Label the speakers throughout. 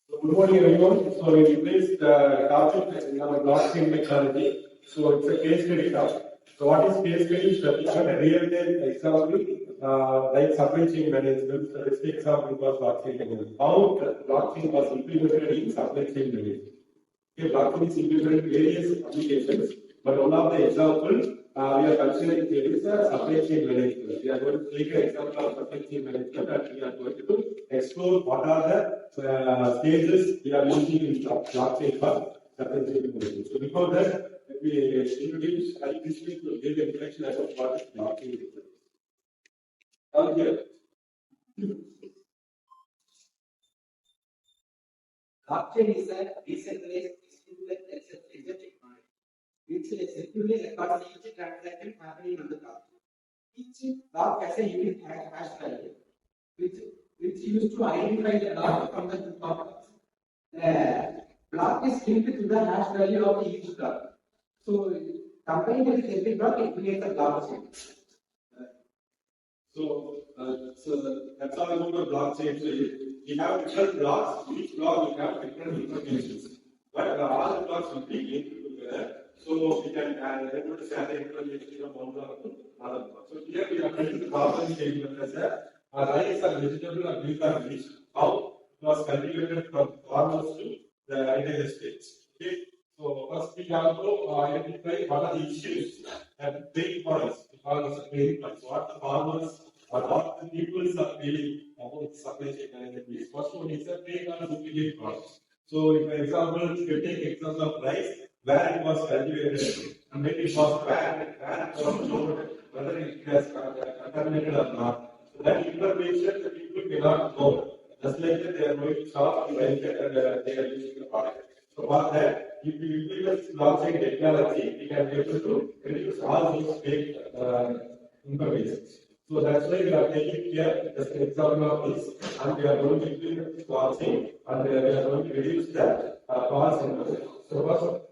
Speaker 1: Good morning, everyone. So we replaced the topic in our blockchain technology. So it's a case study now. So what is case study? It's a real-time example, like supply chain management. So let's take example was blockchain technology. How blockchain was implemented in supply chain management. Okay, blockchain is implemented in various applications, but one of the examples we are considering here is supply chain management. We are going to take an example of supply chain management and we are going to explore what are the stages we are using in blockchain for supply chain management. So before that, let me introduce this week to give an introduction about what is blockchain is. Here.
Speaker 2: Blockchain is a decentralized distributed ledger technology which securely records each transaction happening on the blockchain. Each block has a unique hash value, which used to identify the block from the group of blocks. The block is linked to the hash value of each block. So, comparing with every block, it creates a blockchain.
Speaker 1: So that's all about the blockchain. So we have different blocks. Each block will have different information, but all the blocks will be linked together. So we can able to share the information from one block to another block. So here we are trying to problem statement as a rice or vegetable or milk or fish. How it was cultivated from farmers to the United States. Okay. So first we have to identify what are the issues and pain points. Because pain points, what the farmers or what the people are feeling about supply chain management. First one is a pain or duplicate products. So, for example, if you take example of rice, where it was cultivated, and when it was banned, where it was stored, whether it has contaminated or not. So that information the people cannot know. Just like that, they are going to shop, and they are using the product. So for that, if you implement blockchain technology, we can be able to reduce all those fake information. So that's why we are taking here just an example of this, and we are going to implement blockchain, and we are going to reduce the cost information. So first,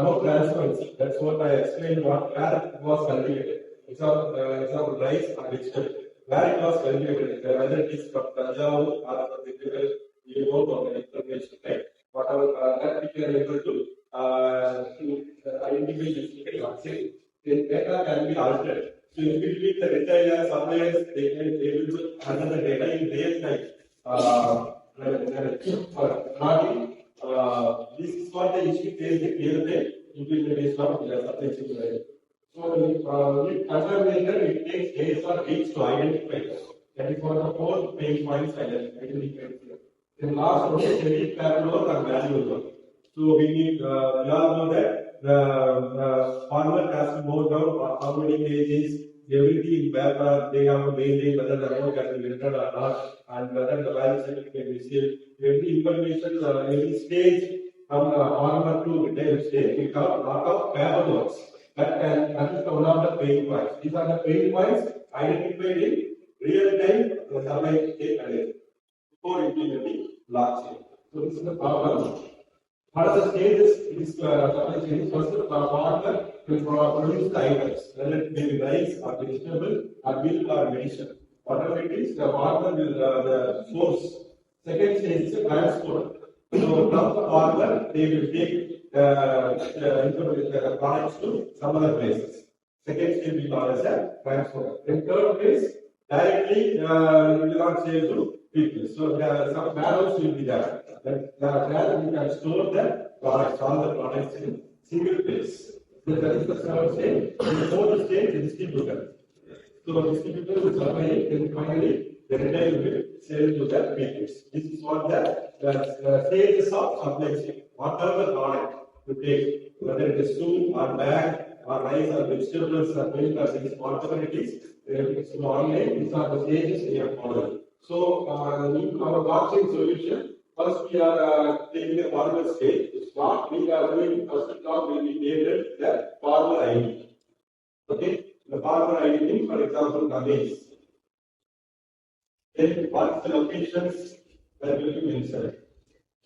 Speaker 1: more transparency. That's what I explained. Where it was cultivated. Example rice or vegetable. Where it was cultivated, whether it is from Tanjavur or from the people, you don't know the information, right? Whatever that we are able to identify this blockchain, then data can be altered. So in between the retailers, suppliers, they can be able to enter the data in real time. This is what the issue faced in real time implementation of supply chain management. So with contaminated, it takes days or weeks to identify. That is what the four pain points identified here. The last one is very parallel and manual work. So we all know that the farmer has to note down how many pages, everything where they have to maintain whether the road can be rented or not, and whether the value cycle can be received. Every information, every stage from the farmer to retail stage, we have a lot of paperwork. That is one of the pain points. These are the pain points identified in real time supply chain management before implementing blockchain. So this is the problem. What are the stages in this supply chain? First, the farmer will produce the items, whether it may be rice or vegetable or milk or medicine. Whatever it is, the farmer will source. Second stage is transport. So from the farmer, they will take the products to some other places. Second stage we call as a transport. Then third phase, directly will not sell to people. So some warehouse will be there. There we can store the products, all the products in single place. That is the third stage. The fourth stage is distributor. So distributor will supply it, then finally the retail will sell to the people. This is what the stages of supply chain. Whatever the product you take, whether it is soup or bag or rice or vegetables or milk or things, whatever it is, it's online. These are the stages we are following. So, in our blockchain solution, first we are taking the farmer stage. What we are doing, first block will be labeled the farmer ID. Okay, the farmer ID, for example, Ramesh. Then, what the locations that will be mentioned.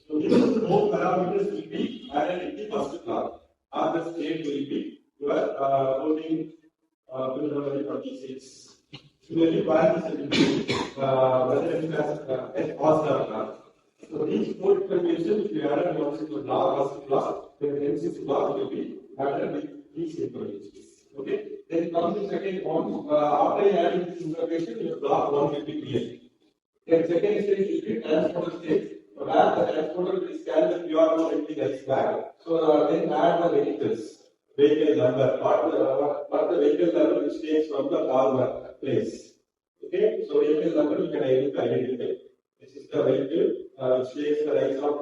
Speaker 1: So, these four parameters will be added in the first block. Other state will be your voting February 26. Similarly, whether it has passed or not. So these four information, if you add once into block, first block, then the sixth block will be added with these information. Okay. Then comes the second one. After adding this information, your block one will be created. Then second stage will be transporter stage. So where the transporter will scan the QR code and everything else back. So then add the vehicles, vehicle number, what the vehicle number which takes from the car place. Okay, so vehicle number you can identify. This is the vehicle which takes the rise of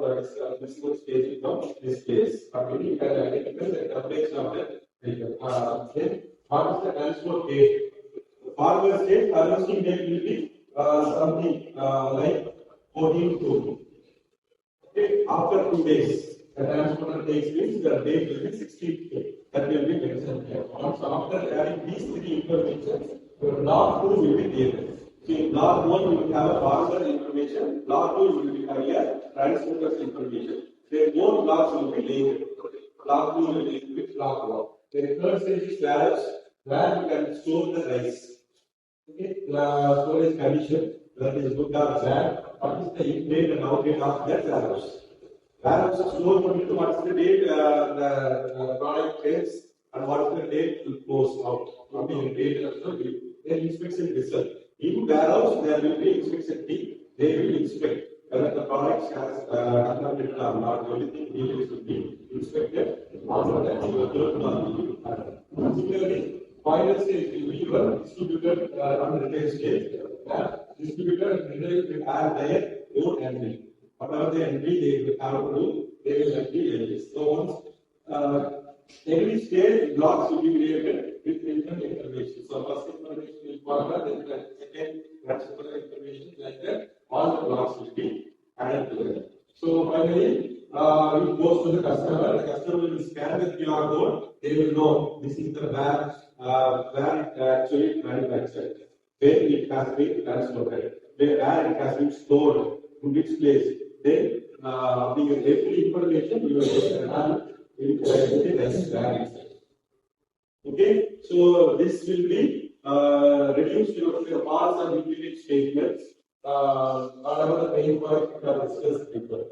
Speaker 1: this stage from this place. But you can identify the coverage of the vehicle. Then what is the transport date? Forward state harvesting date will be something like 14 to. Okay, after 2 days, the transporter takes means the date will be 16. That will be mentioned here. Also, after adding these three information, your log 2 will be there. So in log 1 you will have a forward information, log 2 will be having a transporter's information. Then both logs will be linked. Log 2 will be linked with log 1. Then third stage is warehouse, where you can store the rice. Okay, storage condition, that is good or bad. What is the in-date and out-date of that warehouse? Warehouse is stored for it. What is the date the product ends and what is the date to close out? Something date also then inspection result. In warehouse, there will be inspection team. They will inspect whether the product has contaminated or not. Everything details will be inspected. After that, your third one will be added. Similarly, final stage will be your distributor on retail stage. Distributor and retail will have their own entry. Whatever the entry they will have to do, they will entry this. So once every stage blocks will be created with different information. So first information will forward, then the second transfer information like that. All the blocks will be added together. So finally, it goes to the customer. The customer will scan the QR code. They will know this is the where it actually manufactured, where it has been transported, where it has been stored, in which place. Then, every information we will get okay, so this will be reduced your parts and implicate statements. Whatever the pain point we have discussed before.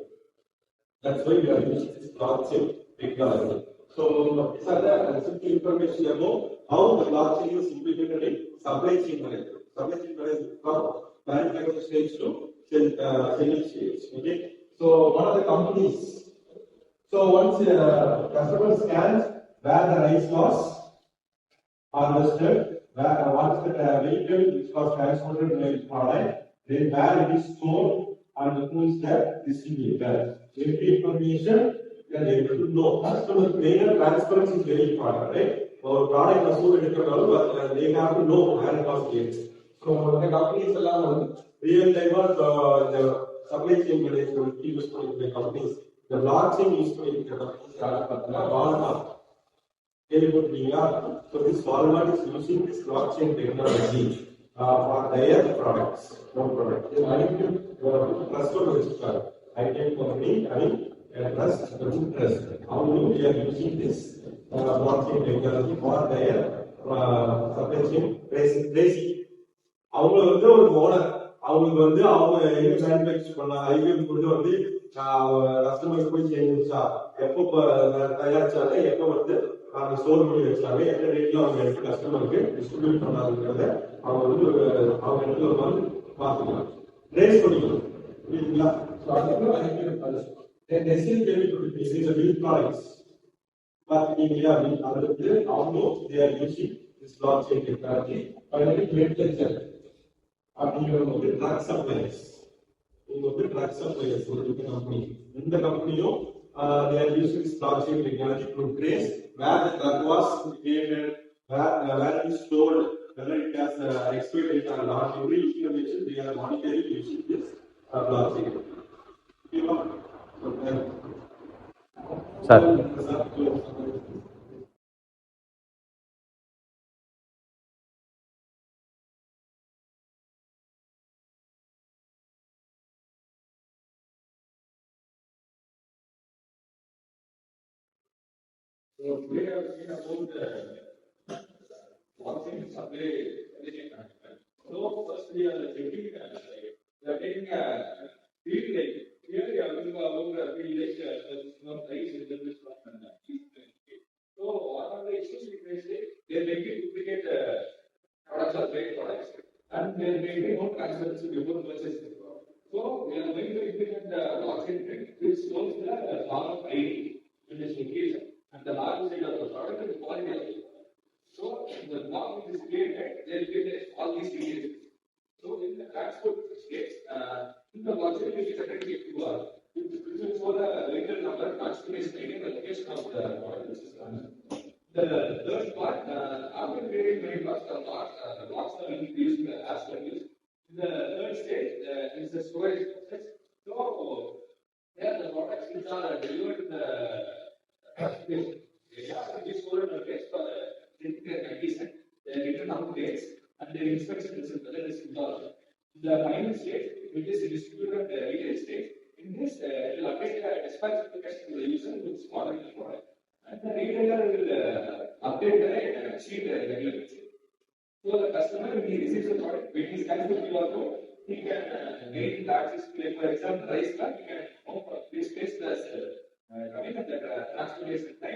Speaker 1: That's why we are using this blockchain technology. So these are the simple information about how the blockchain is implemented in supply chain management. Supply chain management from manufacturing stage to selling stage. Okay. So one of the companies. So once customer scans where the rice was harvested, what is the vehicle which was transported by the product, then where it is stored and who is the distributor. Every information you are able to know. Customer trainer transparency is very important, right? Our product was stored, but they have to know where it was placed. So the companies allow real time the supply chain management used in the companies. The blockchain used in the companies are so this Walmart is using this blockchain technology for their products, no product. I need to trust on register. I can company having trust, trust. How we are using this blockchain technology for their supply chain tracing. அவங்க வந்து ஒரு owner அவங்களுக்கு வந்து அவங்க எங்க manufacture பண்ண IBM கொண்டு வந்து கஸ்டமருக்கு போய் சேர்ந்துச்சா எப்போ தயாரிச்சாங்க எப்போ வந்து அந்த ஸ்டோர் பண்ணி வச்சாங்க எந்த ரேட்ல அவங்க எடுத்து கஸ்டமருக்கு டிஸ்ட்ரிபியூட் பண்ணாங்கிறத அவங்க வந்து அவங்க இடத்துல வந்து பார்த்துக்கலாம் ட்ரேஸ் பண்ணிக்கணும் புரியுதுங்களா ஸோ அதுக்கு ஐபிஎம் நெசில் கேள்விப்பட்டிருக்கீங்க ப்ராடக்ட்ஸ் பார்த்தீங்களா அது வந்து அவங்க they are using this blockchain technology finally create அப்படிங்கிறது ட்ரக் சப்ளையர்ஸ் உங்களுக்கு ட்ரக் சப்ளையர்ஸ் ஒரு கம்பெனி இந்த கம்பெனியும் they are using this blockchain technology to trace where the drug was created, where it is stored, whether it has expired date or not. Every information they are monitoring using this blockchain.
Speaker 3: Sir.
Speaker 1: So we are seeing about blockchain supply chain management. So first we are taking field like Here, yeah, we will like from price in the from so one of the issues we face is they make it duplicate products or fake products, and there may be no transparency before purchasing. So we are going to implement the blockchain thing, which shows the farm ID in this location and the large side of the product and the quality of it. So the block is created, they will get all these details. So in the transport case, in the logic is secondary QR, which is for the vehicle number, transportation ID, and the location of the product which is done. The third part, after creating many blocks, the blocks are being used as per use. The third stage is the storage process. So there the products which are delivered to the this storage process for critical condition, they are written down dates and their inspection result whether it is involved. The final stage, which is distributed retail stage, in this it will update the dispatch application to the user who is ordering the product. And the retailer will update the sheet regularly. So the customer, when he receives the product, when he scans the QR code, he can gain access to, like, for example, rice card, he can this place plus coming at the transportation time.